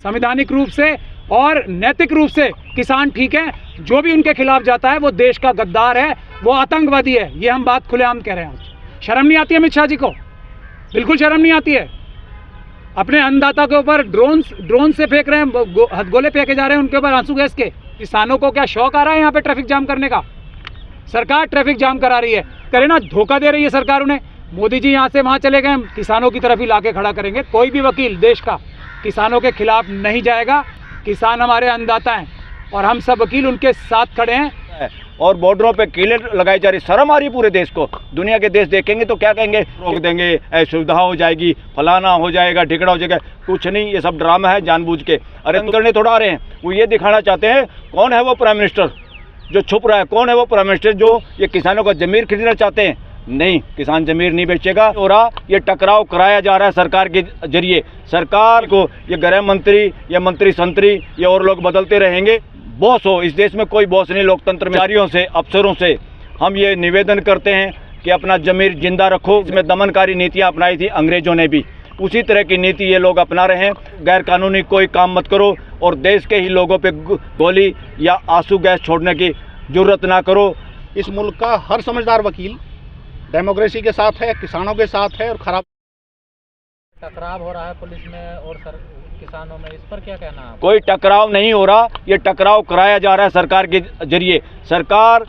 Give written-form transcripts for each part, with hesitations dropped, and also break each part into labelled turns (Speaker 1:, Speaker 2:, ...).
Speaker 1: संवैधानिक रूप से और नैतिक रूप से किसान ठीक है, जो भी उनके खिलाफ जाता है वो देश का गद्दार है, वो आतंकवादी है। ये हम बात खुलेआम कह रहे हैं। शर्म नहीं आती अमित शाह जी को? बिल्कुल शर्म नहीं आती है। अपने अन्नदाता के ऊपर ड्रोन से फेंक रहे हैं, हथगोले फेंके जा रहे हैं उनके ऊपर आंसू गैस के। किसानों को क्या शौक आ रहा है यहाँ पे ट्रैफिक जाम करने का? सरकार ट्रैफिक जाम करा रही है, करे ना, धोखा दे रही है सरकार उन्हें। मोदी जी यहाँ से वहाँ चले गए, किसानों की तरफ ही लाके खड़ा करेंगे। कोई भी वकील देश का किसानों के खिलाफ नहीं जाएगा। किसान हमारे अन्नदाता हैं और हम सब वकील उनके साथ खड़े हैं।
Speaker 2: और बॉर्डरों पे कीलें लगाई जा रही, शर्म आ रही पूरे देश को। दुनिया के देश देखेंगे तो क्या कहेंगे? रोक देंगे, असुविधा हो जाएगी, फलाना हो जाएगा, ढिकड़ा हो जाएगा। कुछ नहीं, ये सब ड्रामा है जानबूझ के। अरे करने थोड़ा आ रहे हैं, वो ये दिखाना चाहते हैं कौन है वो प्राइम मिनिस्टर जो छुप रहा है, कौन है वो प्राइम मिनिस्टर जो ये किसानों का जमीर खरीदना चाहते हैं। नहीं, किसान जमीर नहीं बेचेगा। हो रहा ये टकराव कराया जा रहा है सरकार के जरिए। सरकार को ये गृह मंत्री या मंत्री संतरी ये और लोग बदलते रहेंगे। बॉस हो, इस देश में कोई बॉस नहीं। लोकतंत्र में अधिकारियों से, अफसरों से हम ये निवेदन करते हैं कि अपना जमीर जिंदा रखो। इसमें दमनकारी नीतियाँ अपनाई थी अंग्रेजों ने भी, उसी तरह की नीति ये लोग अपना रहे हैं। गैर कानूनी कोई काम मत करो और देश के ही लोगों पे गोली या आंसू गैस छोड़ने की जरूरत ना करो।
Speaker 3: इस मुल्क का हर समझदार वकील डेमोक्रेसी के साथ है, किसानों के साथ है। और खराब
Speaker 4: टकराव हो रहा है पुलिस में और किसानों में, इस पर क्या कहना है?
Speaker 2: कोई टकराव नहीं हो रहा, ये टकराव कराया जा रहा है सरकार के जरिए। सरकार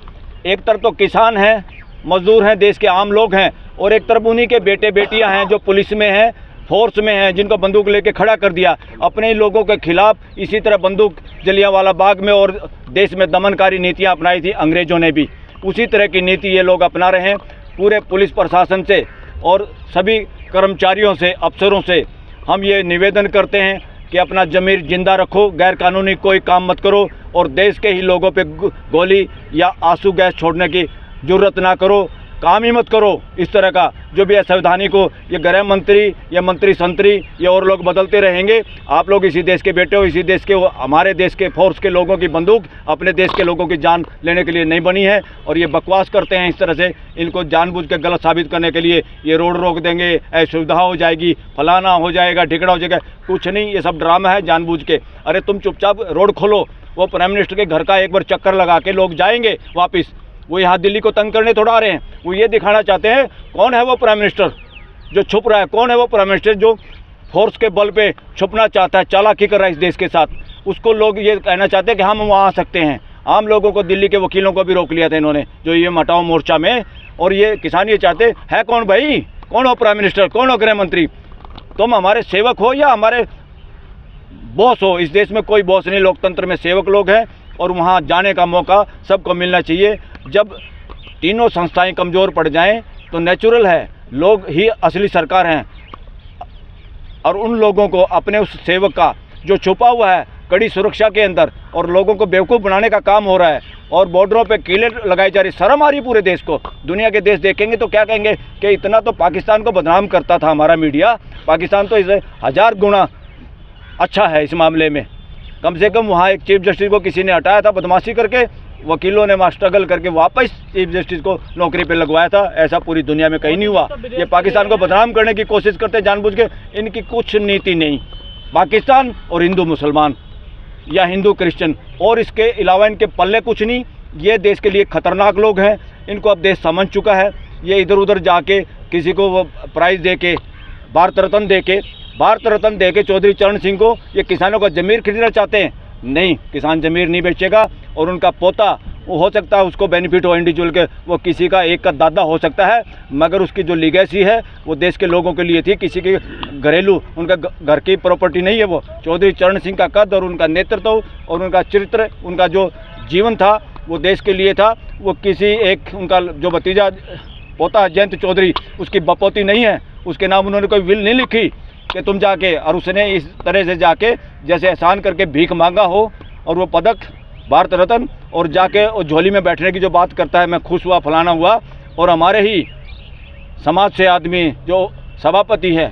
Speaker 2: एक तरफ तो किसान हैं, मजदूर हैं, देश के आम लोग हैं, और एक तरफ उन्हीं के बेटे बेटियां हैं जो पुलिस में हैं, फोर्स में हैं, जिनको बंदूक लेके खड़ा कर दिया अपने ही लोगों के खिलाफ। इसी तरह बंदूक जलियांवाला बाग में और देश में दमनकारी नीतियाँ अपनाई थी अंग्रेजों ने भी, उसी तरह की नीति ये लोग अपना रहे हैं। पूरे पुलिस प्रशासन से और सभी कर्मचारियों से, अफसरों से हम ये निवेदन करते हैं कि अपना जमीर जिंदा रखो, गैर कानूनी कोई काम मत करो और देश के ही लोगों पे गोली या आंसू गैस छोड़ने की जरूरत ना करो। काम ही मत करो इस तरह का। जो भी असंवैधानिक को ये गृह मंत्री या मंत्री संतरी ये और लोग बदलते रहेंगे। आप लोग इसी देश के बेटे हो, इसी देश के, हमारे देश के फोर्स के लोगों की बंदूक अपने देश के लोगों की जान लेने के लिए नहीं बनी है। और ये बकवास करते हैं इस तरह से, इनको जानबूझ के गलत साबित करने के लिए ये रोड रोक देंगे, असुविधा हो जाएगी, फलाना हो जाएगा, ढिकड़ा हो जाएगा। कुछ नहीं, ये सब ड्रामा है जानबूझ के। अरे तुम चुपचाप रोड खोलो, वो प्राइम मिनिस्टर के घर का एक बार चक्कर लगा के लोग जाएंगे वापस। वो यहाँ दिल्ली को तंग करने थोड़ा आ रहे हैं, वो ये दिखाना चाहते हैं कौन है वो प्राइम मिनिस्टर जो छुप रहा है, कौन है वो प्राइम मिनिस्टर जो फोर्स के बल पे छुपना चाहता है, चालाकी कर रहा है इस देश के साथ। उसको लोग ये कहना चाहते हैं कि हम वहाँ आ सकते हैं। आम लोगों को, दिल्ली के वकीलों को भी रोक लिया था इन्होंने, जो ये हटाओ मोर्चा में। और ये किसान ये चाहते हैं कौन भाई, कौन हो प्राइम मिनिस्टर, कौन हो गृह मंत्री? तुम हमारे सेवक हो या हमारे बॉस हो? इस देश में कोई बॉस नहीं, लोकतंत्र में सेवक लोग हैं और वहाँ जाने का मौका सबको मिलना चाहिए। जब तीनों संस्थाएं कमज़ोर पड़ जाएं तो नेचुरल है, लोग ही असली सरकार हैं। और उन लोगों को, अपने उस सेवक का जो छुपा हुआ है कड़ी सुरक्षा के अंदर और लोगों को बेवकूफ़ बनाने का काम हो रहा है, और बॉर्डरों पे कीलें लगाई जा रही, शर्म आ रही पूरे देश को। दुनिया के देश देखेंगे तो क्या कहेंगे कि इतना तो पाकिस्तान को बदनाम करता था हमारा मीडिया। पाकिस्तान तो इसे 1000 गुना अच्छा है इस मामले में। कम से कम वहाँ एक चीफ जस्टिस को किसी ने हटाया था बदमाशी करके, वकीलों ने वहाँ स्ट्रगल करके वापस चीफ जस्टिस को नौकरी पे लगवाया था। ऐसा पूरी दुनिया में कहीं नहीं हुआ। ये पाकिस्तान को बदनाम करने की कोशिश करते जानबूझ के। इनकी कुछ नीति नहीं। पाकिस्तान और हिंदू मुसलमान या हिंदू क्रिश्चियन, और इसके अलावा इनके पल्ले कुछ नहीं। ये देश के लिए खतरनाक लोग हैं, इनको अब देश समझ चुका है। ये इधर उधर जाके किसी को वो प्राइज़ दे के, भारत रत्न दे के चौधरी चरण सिंह को ये किसानों का ज़मीर खरीदना चाहते हैं। नहीं, किसान ज़मीर नहीं बेचेगा। और उनका पोता, वो हो सकता है उसको बेनिफिट हो इंडिविजुअल के, वो किसी का एक का दादा हो सकता है, मगर उसकी जो लीगेसी है वो देश के लोगों के लिए थी, किसी के घरेलू, उनका घर की प्रॉपर्टी नहीं है। वो चौधरी चरण सिंह का कद और उनका नेतृत्व और उनका चरित्र, उनका जो जीवन था वो देश के लिए था। वो किसी एक, उनका जो भतीजा पोता जयंत चौधरी, उसकी बपोती नहीं है। उसके नाम उन्होंने कोई विल नहीं लिखी कि तुम जाके, और उसने इस तरह से जाके जैसे एहसान करके भीख मांगा हो और वो पदक भारत रत्न और जाके और झोली में बैठने की जो बात करता है, मैं खुश हुआ, फलाना हुआ। और हमारे ही समाज से आदमी जो सभापति है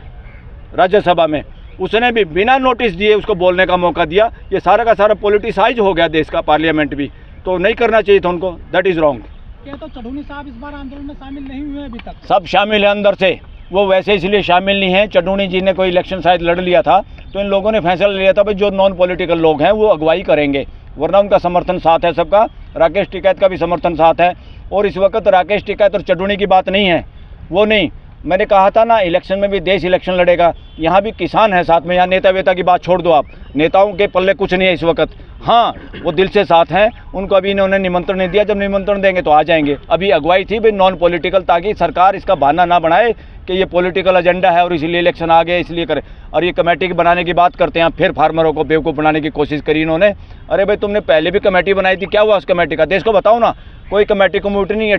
Speaker 2: राज्यसभा में, उसने भी बिना नोटिस दिए उसको बोलने का मौका दिया। ये सारा का सारा पॉलिटिसाइज हो गया देश का पार्लियामेंट भी, तो नहीं करना चाहिए था उनको। That is wrong.
Speaker 1: क्या तो चढ़ूनी साहब इस बार आंदोलन में शामिल नहीं हुए अभी तक?
Speaker 2: सब शामिल है अंदर से, वो वैसे इसलिए शामिल नहीं हैं। चडूणी जी ने कोई इलेक्शन शायद लड़ लिया था, तो इन लोगों ने फैसला लिया था भाई जो नॉन पॉलिटिकल लोग हैं वो अगुवाई करेंगे, वरना उनका समर्थन साथ है सबका। राकेश टिकैत का भी समर्थन साथ है। और इस वक्त राकेश टिकैत और चडूणी की बात नहीं है, वो नहीं। मैंने कहा था ना, इलेक्शन में भी देश इलेक्शन लड़ेगा, यहाँ भी किसान है साथ में। यहाँ नेता वेता की बात छोड़ दो आप, नेताओं के पल्ले कुछ नहीं है इस वक्त। हाँ, वो दिल से साथ हैं, उनको अभी इन्होंने निमंत्रण नहीं दिया, जब निमंत्रण देंगे तो आ जाएंगे। अभी अगुवाई थी भाई नॉन पॉलिटिकल, ताकि सरकार इसका बहाना ना बनाए कि ये पॉलिटिकल एजेंडा है और इसलिए इलेक्शन आ गया इसलिए करे। और ये कमेटी की बनाने की बात करते हैं, फिर फार्मरों को बेवकूफ़ बनाने की कोशिश करी इन्होंने। अरे भाई तुमने पहले भी कमेटी बनाई थी, क्या हुआ उस कमेटी का? देश को बताओ ना। कोई कमेटी कमेटी नहीं है,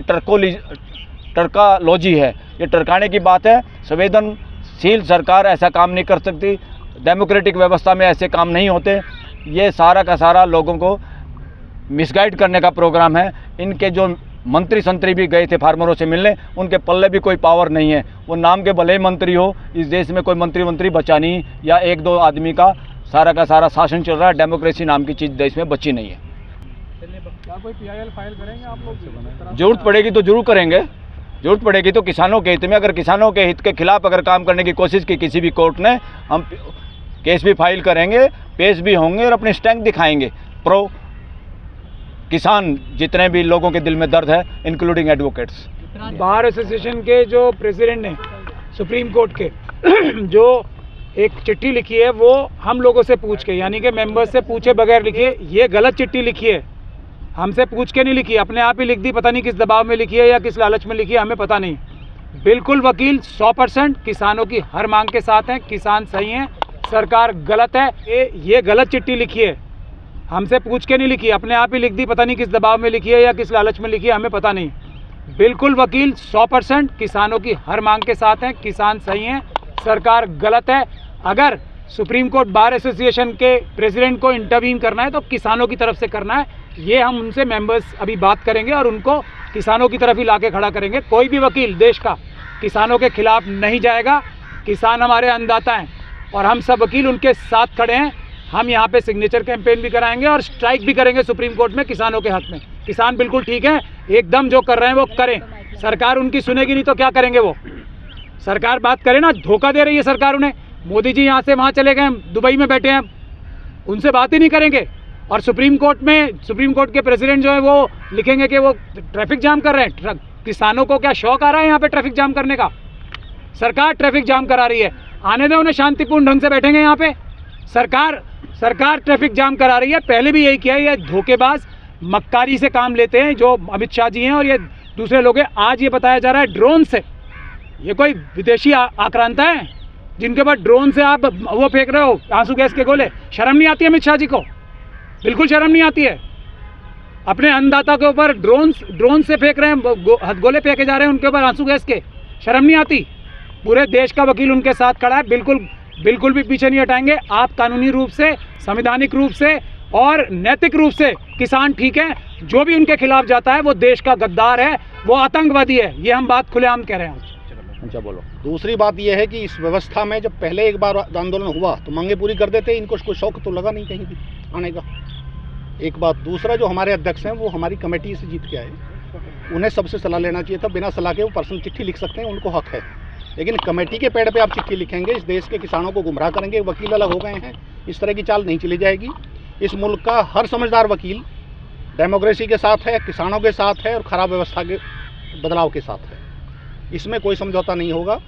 Speaker 2: टर्कालॉजी है, ये टरकाने की बात है। संवेदनशील सरकार ऐसा काम नहीं कर सकती, डेमोक्रेटिक व्यवस्था में ऐसे काम नहीं होते। ये सारा का सारा लोगों को मिसगाइड करने का प्रोग्राम है। इनके जो मंत्री संतरी भी गए थे फार्मरों से मिलने, उनके पल्ले भी कोई पावर नहीं है। वो नाम के भले ही मंत्री हो, इस देश में कोई मंत्री बचा नहीं, या एक दो आदमी का सारा शासन चल रहा है। डेमोक्रेसी नाम की चीज़ देश में बची नहीं है।
Speaker 1: क्या कोई PIL फाइल करेंगे आप लोग?
Speaker 2: जरूरत पड़ेगी तो जरूर करेंगे, जरूरत पड़ेगी तो किसानों के हित में। अगर किसानों के हित के खिलाफ अगर काम करने की कोशिश की किसी भी कोर्ट ने, हम केस भी फाइल करेंगे, पेश भी होंगे और अपने स्टैंक दिखाएंगे। प्रो किसान जितने भी लोगों के दिल में दर्द है, इंक्लूडिंग एडवोकेट्स।
Speaker 1: बार एसोसिएशन के जो प्रेसिडेंट ने सुप्रीम कोर्ट के जो एक चिट्ठी लिखी है, वो हम लोगों से पूछ के, यानी कि मेंबर्स से पूछे बगैर लिखी है। ये गलत चिट्ठी लिखी है, हमसे पूछ के नहीं लिखी, अपने आप ही लिख दी। पता नहीं किस दबाव में लिखी है या किस लालच में लिखी है, हमें पता नहीं। बिल्कुल वकील 100% किसानों की हर मांग के साथ हैं। किसान सही हैं, सरकार गलत है। ये गलत चिट्ठी लिखी है, हमसे पूछ के नहीं लिखी, अपने आप ही लिख दी। पता नहीं किस दबाव में लिखी है या किस लालच में लिखी है, हमें पता नहीं। बिल्कुल वकील 100% किसानों की हर मांग के साथ हैं। किसान सही हैं, सरकार गलत है। अगर सुप्रीम कोर्ट बार एसोसिएशन के प्रेसिडेंट को इंटरवीन करना है तो किसानों की तरफ से करना है। ये हम उनसे मेंबर्स अभी बात करेंगे और उनको किसानों की तरफ ही लाके खड़ा करेंगे। कोई भी वकील देश का किसानों के खिलाफ नहीं जाएगा। किसान हमारे अन्नदाता हैं और हम सब वकील उनके साथ खड़े हैं। हम यहाँ पे सिग्नेचर कैंपेन भी कराएंगे और स्ट्राइक भी करेंगे सुप्रीम कोर्ट में किसानों के हक में। किसान बिल्कुल ठीक है, एकदम जो कर रहे हैं वो करें। सरकार उनकी सुनेगी नहीं तो क्या करेंगे वो? सरकार बात करे ना, धोखा दे रही है सरकार उन्हें। मोदी जी यहाँ से वहाँ चले गए, दुबई में बैठे हैं, उनसे बात ही नहीं करेंगे। और सुप्रीम कोर्ट के प्रेसिडेंट जो है वो लिखेंगे कि वो ट्रैफिक जाम कर रहे हैं। किसानों को क्या शौक आ रहा है यहाँ पे ट्रैफिक जाम करने का? सरकार ट्रैफिक जाम करा रही है, आने दो उन्हें, शांतिपूर्ण ढंग से बैठेंगे यहाँ पे। सरकार ट्रैफिक जाम करा रही है, पहले भी यही किया है। ये धोखेबाज मक्कारी से काम लेते हैं जो अमित शाह जी हैं और ये दूसरे लोग हैं। आज ये बताया जा रहा है ड्रोन से, ये कोई विदेशी आक्रांता है जिनके ऊपर ड्रोन से आप वो फेंक रहे हो आंसू गैस के गोले। शर्म नहीं आती अमित शाह जी को? बिल्कुल शर्म नहीं आती है। अपने अन्नदाता के ऊपर ड्रोन से फेंक रहे हैं, गोले फेंके जा रहे हैं उनके ऊपर आंसू गैस के। शर्म नहीं आती? पूरे देश का वकील उनके साथ खड़ा है, बिल्कुल भी पीछे नहीं हटाएंगे। आप कानूनी रूप से, संवैधानिक रूप से और नैतिक रूप से किसान ठीक है। जो भी उनके खिलाफ जाता है वो देश का गद्दार है, वो आतंकवादी है। ये हम बात खुलेआम कह रहे हैं।
Speaker 3: अच्छा बोलो। दूसरी बात यह है कि इस व्यवस्था में जब पहले एक बार आंदोलन हुआ तो मांगे पूरी कर देते, इनको कोई शौक तो लगा नहीं कहीं भी आने का। एक बात। दूसरा, जो हमारे अध्यक्ष हैं वो हमारी कमेटी से जीत के आए, उन्हें सबसे सलाह लेना चाहिए था। बिना सलाह के वो पर्सनल चिट्ठी लिख सकते हैं, उनको हक है। लेकिन कमेटी के पेड़ पे आप चिट्ठी लिखेंगे, इस देश के किसानों को गुमराह करेंगे। वकील अलग हो गए हैं, इस तरह की चाल नहीं चली जाएगी। इस मुल्क का हर समझदार वकील डेमोक्रेसी के साथ है, किसानों के साथ है और ख़राब व्यवस्था के बदलाव के साथ है। इसमें कोई समझौता नहीं होगा।